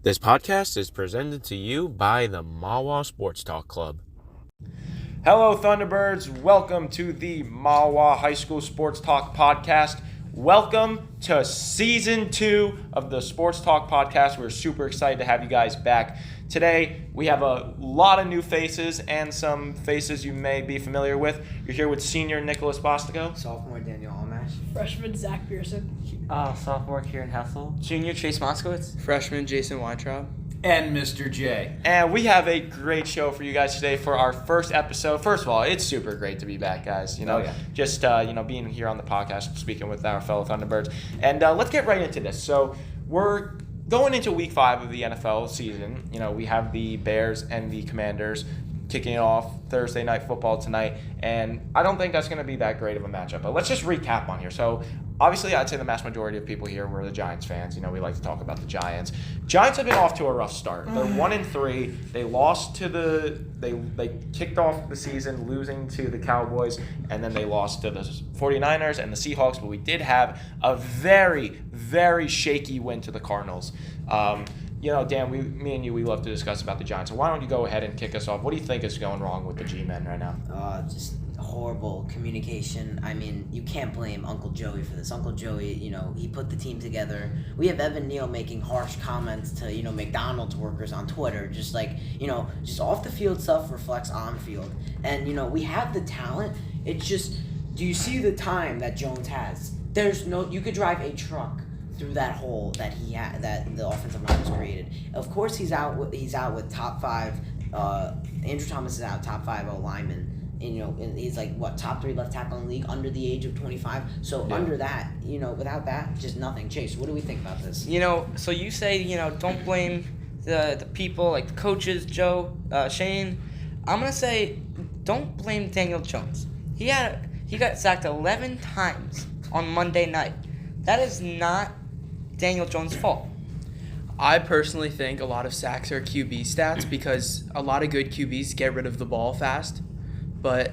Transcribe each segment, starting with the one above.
This podcast is presented to you by the Mahwah Sports Talk Club. Hello, Thunderbirds. Welcome to the Mahwah High School Sports Talk Podcast. Welcome to Season 2 of the Sports Talk Podcast. We're super excited to have you guys back. Today, we have a lot of new faces and some faces you may be familiar with. You're here with senior Nicholas Bostico. Sophomore Daniel Almash. Freshman Zach Pearson. Sophomore Kieran Hessel. Junior Chase Moskowitz. Freshman Jason Weintraub. And Mr. J. And we have a great show for you guys today for our first episode. First of all, it's super great to be back, guys. Just being here on the podcast, speaking with our fellow Thunderbirds. And let's get right into this. So we're going into week 5 of the NFL season. We have the Bears and the Commanders kicking off Thursday Night Football tonight, and I don't think that's going to be that great of a matchup. But let's just recap on here. So obviously, I'd say the mass majority of people here were the Giants fans. We like to talk about the Giants. Giants have been off to a rough start. They're 1-3. They lost to they kicked off the season losing to the Cowboys, and then they lost to the 49ers and the Seahawks. But we did have a very, very shaky win to the Cardinals. Dan, me and you, we love to discuss about the Giants. So why don't you go ahead and kick us off? What do you think is going wrong with the G-men right now? Just horrible communication. I mean, you can't blame Uncle Joey for this. Uncle Joey, he put the team together. We have Evan Neal making harsh comments to, McDonald's workers on Twitter. Just just off the field stuff reflects on field. And, we have the talent. It's just, do you see the time that Jones has? You could drive a truck through that hole that he had, that the offensive line was created. Of course, he's out with top 5. Andrew Thomas is out, top 5 lineman. And he's top 3 left tackle in the league under the age of 25. So under that, without that, just nothing. Chase, what do we think about this? So you say, don't blame the people like the coaches, Joe, Shane. I'm gonna say, don't blame Daniel Jones. He got sacked 11 times on Monday night. That is not Daniel Jones' fault. I personally think a lot of sacks are QB stats because a lot of good QBs get rid of the ball fast. But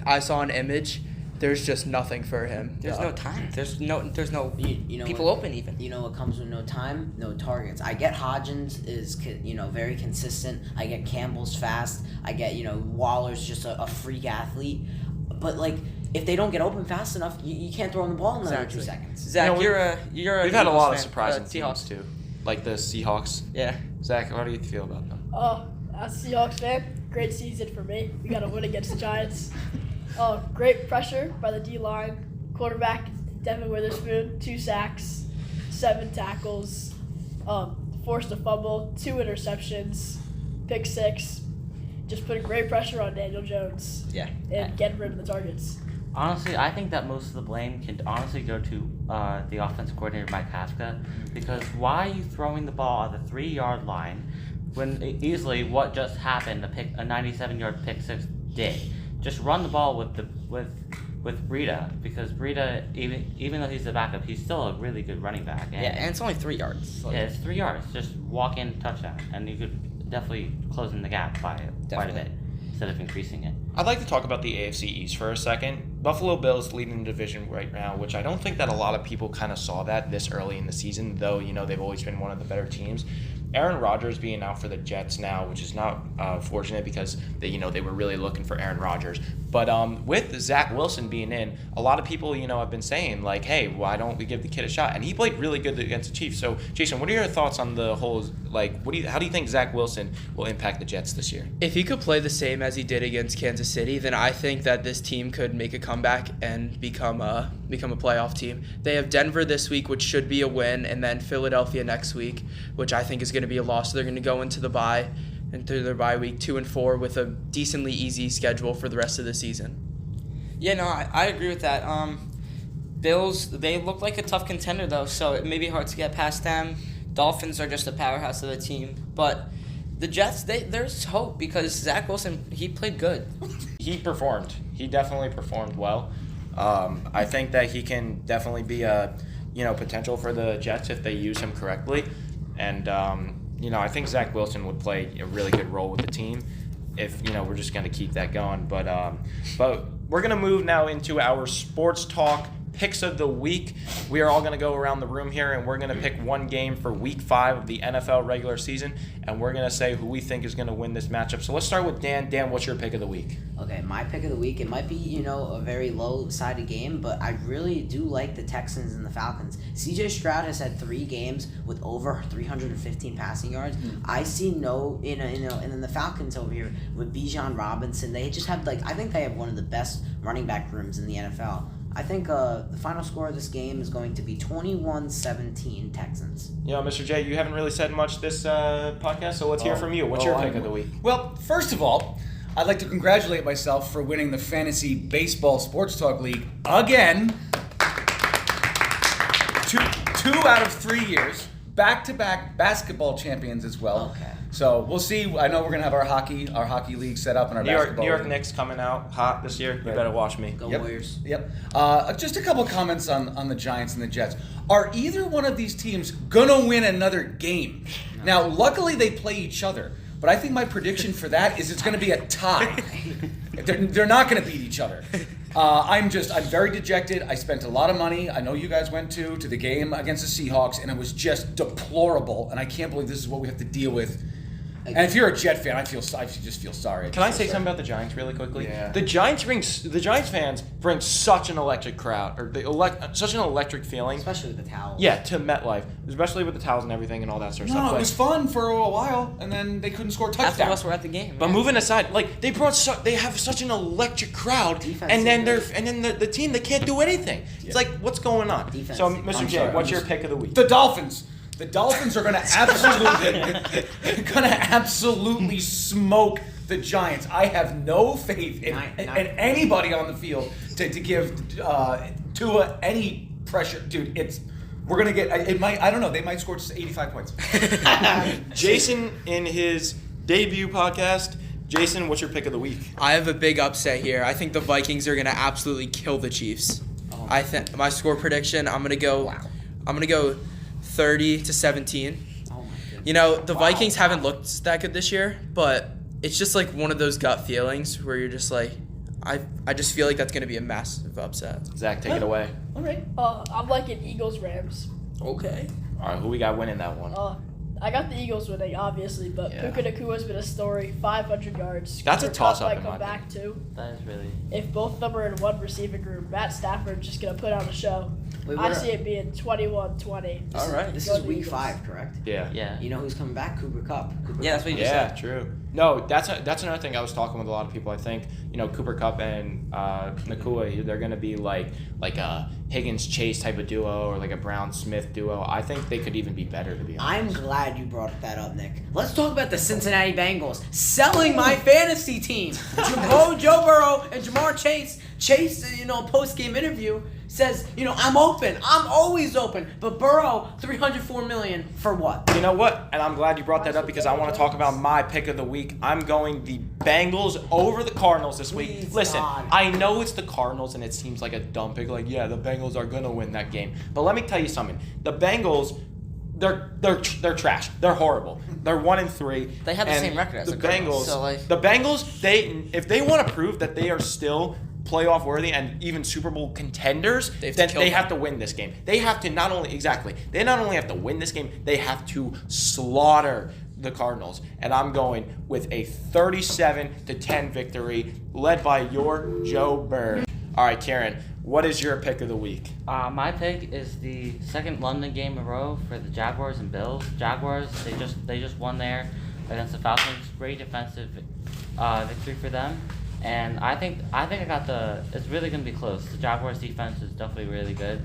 I saw an image. There's just nothing for him. There's no time. There's no people open even. What comes with no time? No targets. I get Hodgins is very consistent. I get Campbell's fast. I get Waller's just a freak athlete. But if they don't get open fast enough, you can't throw them the ball in another 2 seconds. Zach, you're a We've had a lot of fan. surprising teams too, like the Seahawks. Yeah. Zach, how do you feel about them? As a Seahawks fan, great season for me. We got a win against the Giants. Great pressure by the D-line. Quarterback, Devin Witherspoon, 2 sacks, 7 tackles, forced a fumble, 2 interceptions, pick 6. Just putting great pressure on Daniel Jones. Yeah. And getting rid of the targets. Honestly, I think that most of the blame can honestly go to the offensive coordinator, Mike Kafka, because why are you throwing the ball at the 3-yard line when easily what just happened, a 97-yard pick 6 did? Just run the ball with Breida, because Breida, even though he's the backup, he's still a really good running back. And it's only 3 yards. Yeah, it's 3 yards. Just walk in, touchdown, and you could definitely close in the gap by quite a bit instead of increasing it. I'd like to talk about the AFC East for a second. Buffalo Bills leading the division right now, which I don't think that a lot of people kind of saw that this early in the season, though, they've always been one of the better teams. Aaron Rodgers being out for the Jets now, which is not fortunate because they were really looking for Aaron Rodgers. But with Zach Wilson being in, a lot of people have been saying hey, why don't we give the kid a shot? And he played really good against the Chiefs. So Jason, what are your thoughts on the whole how do you think Zach Wilson will impact the Jets this year? If he could play the same as he did against Kansas City, then I think that this team could make a comeback and become a playoff team. They have Denver this week, which should be a win, and then Philadelphia next week, which I think is going to be a loss. So they're going to go into the bye and through their bye week 2-4 with a decently easy schedule for the rest of the season. Yeah, no, I agree with that. Bills, they look like a tough contender though, so it may be hard to get past them. Dolphins are just a powerhouse of a team, but the Jets, there's hope because Zach Wilson, he played good. He performed. He definitely performed well. I think that he can definitely be a potential for the Jets if they use him correctly. And I think Zach Wilson would play a really good role with the team if we're just going to keep that going. But we're going to move now into our sports talk picks of the week. We are all going to go around the room here, and we're going to pick one game for Week 5 of the NFL regular season, and we're going to say who we think is going to win this matchup. So let's start with Dan. Dan, what's your pick of the week? Okay, my pick of the week, it might be, a very low-sided game, but I really do like the Texans and the Falcons. C.J. Stroud has had 3 games with over 315 passing yards. I see and then the Falcons over here with Bijan Robinson, they just have, I think they have one of the best running back rooms in the NFL. I think the final score of this game is going to be 21-17 Texans. Mr. J, you haven't really said much this podcast, so let's hear from you. What's your pick of the week? Well, first of all, I'd like to congratulate myself for winning the Fantasy Baseball Sports Talk League again. 2 out of 3 years. Back-to-back basketball champions as well. Okay. So we'll see. I know we're gonna have our hockey league set up and our basketball. New York league. Knicks coming out hot this year. You better watch me. Go Warriors. Yep. Just a couple comments on the Giants and the Jets. Are either one of these teams gonna win another game? No. Now, luckily they play each other, but I think my prediction for that is it's gonna be a tie. They're not gonna beat each other. I'm very dejected. I spent a lot of money. I know you guys went to the game against the Seahawks, and it was just deplorable. And I can't believe this is what we have to deal with. And if you're a Jet fan, I just feel sorry. Can I say something about the Giants really quickly? Yeah. The Giants fans bring such an electric crowd, or such an electric feeling. Especially with the towels. Yeah, to MetLife, especially with the towels and everything and all that sort of stuff. No, it was fun for a while, and then they couldn't score touchdowns. Half of us were at the game. But moving aside, they have such an electric crowd, and then the team, they can't do anything. It's like, what's going on? So, Mr. J, what's your pick of the week? The Dolphins. The Dolphins are going to absolutely smoke the Giants. I have no faith in anybody on the field to give Tua any pressure, dude. We're gonna get. It might. I don't know. They might score just 85 points. Jason, in his debut podcast. Jason, what's your pick of the week? I have a big upset here. I think the Vikings are gonna absolutely kill the Chiefs. I think my score prediction. I'm gonna go 30-17. Oh my goodness. The Vikings haven't looked that good this year, but it's just like one of those gut feelings where you're just like, I just feel like that's going to be a massive upset. Zach, take it away. All right. I'm liking Eagles-Rams. Okay. All right, who we got winning that one? I got the Eagles winning, obviously, but Puka Nacua's been a story. 500 yards. That's a toss-up might in my come back too. That is really. If both of them are in one receiving group, Matt Stafford's just gonna put on a show. I see it being 21-20. All right. This is week 5, correct? Yeah. Yeah. You know who's coming back? Cooper Kupp. Yeah, that's what you just Yeah, said. true. No, that's another thing I was talking with a lot of people. I think Cooper Kupp and Nakua, they're gonna be like a Higgins Chase type of duo or like a Brown Smith duo. I think they could even be better, to be honest. I'm glad you brought that up, Nick. Let's talk about the Cincinnati Bengals selling my fantasy team. Joe Burrow and Jamar Chase. Chase, post-game interview says, I'm open. I'm always open. But Burrow, $304 million for what? You know what? And I'm glad you brought that up because I want to talk about my pick of the week. I'm going the Bengals over the Cardinals this week. Please, Listen, God. I know it's the Cardinals and it seems like a dumb pick. Like, yeah, the Bengals are going to win that game. But let me tell you something. The Bengals, they're trash. They're horrible. They're 1-3. They have the same record as the the Cardinals, Bengals. so, The Bengals, if they want to prove that they are still playoff worthy and even Super Bowl contenders, then they have to win this game. They have to not only have to win this game, they have to slaughter the Cardinals. And I'm going with a 37-10 victory led by your Joe Burrow. All right, Karen, what is your pick of the week? My pick is the second London game in a row for the Jaguars and Bills. Jaguars, they just won there against the Falcons. Great defensive victory for them. And I think it's really going to be close. The Jaguars defense is definitely really good.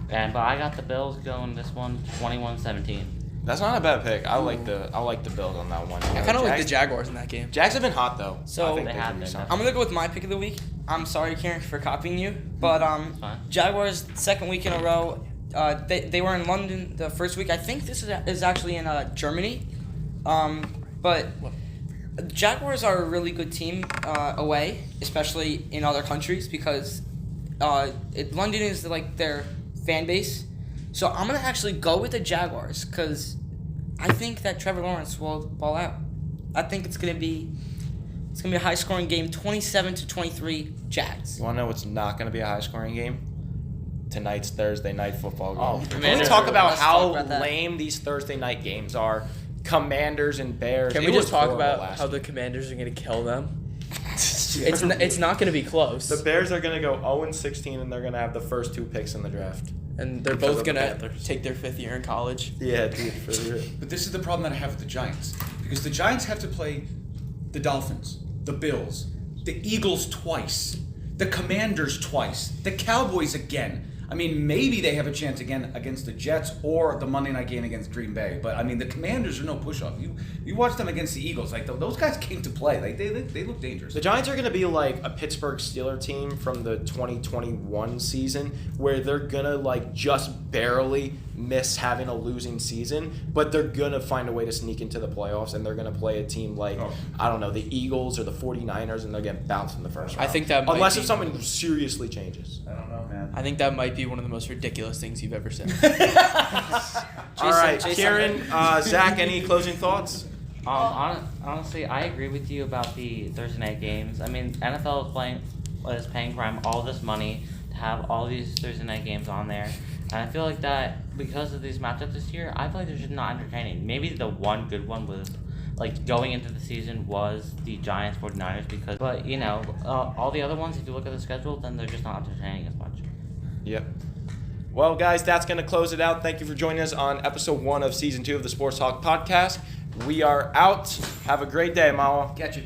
But I got the Bills going this one 21-17. That's not a bad pick. I like the Bills on that one. I kind of like the Jaguars in that game. Jags have been hot though. So I think they could have be been. something. I'm gonna go with my pick of the week. I'm sorry, Karen, for copying you, but Fine. Jaguars second week in a row. They were in London the first week. I think this is actually in Germany, but Jaguars are a really good team away, especially in other countries because London is like their fan base. So I'm gonna actually go with the Jaguars because I think that Trevor Lawrence will ball out. I think it's gonna be a high-scoring game, 27-23 Jags. You want to know what's not going to be a high-scoring game? tonight's Thursday night football game. Oh, Can we Commanders talk are- about let's how talk about that. lame these Thursday night games are? Commanders and Bears. Can It we was just talk horrible about last how the week. Commanders are going to kill them? It's not going to be close. The Bears are going to go 0-16, and they're going to have the first 2 picks in the draft. And they're Because both of the going to Panthers. take their 5th year in college. Yeah, dude, for real. But this is the problem that I have with the Giants. Because the Giants have to play the Dolphins, the Bills, the Eagles twice, the Commanders twice, the Cowboys again. I mean, maybe they have a chance again against the Jets or the Monday night game against Green Bay. But, I mean, the Commanders are no push-off. You watch them against the Eagles. Like, those guys came to play. Like, they look dangerous. The Giants are going to be like a Pittsburgh Steelers team from the 2021 season where they're going to like just barely miss having a losing season, but they're going to find a way to sneak into the playoffs, and they're going to play a team like, I don't know, the Eagles or the 49ers, and they'll get bounced in the first round. I think that might Unless be- if something seriously changes. I don't know, man. I think that might be one of the most ridiculous things you've ever said. All right, Jason- Kieran, Zach, any closing thoughts? Honestly, I agree with you about the Thursday night games. I mean, NFL is paying Prime all this money to have all these Thursday night games on there, and I feel like that because of these matchups this year, I feel like they're just not entertaining. Maybe the one good one was like going into the season was the Giants 49ers but you know, all the other ones, if you look at the schedule, then they're just not entertaining as much. Yep. Well, guys, that's going to close it out. Thank you for joining us on episode 1 of season 2 of the Sports Talk podcast. We are out. Have a great day, Mahwah. Catch it.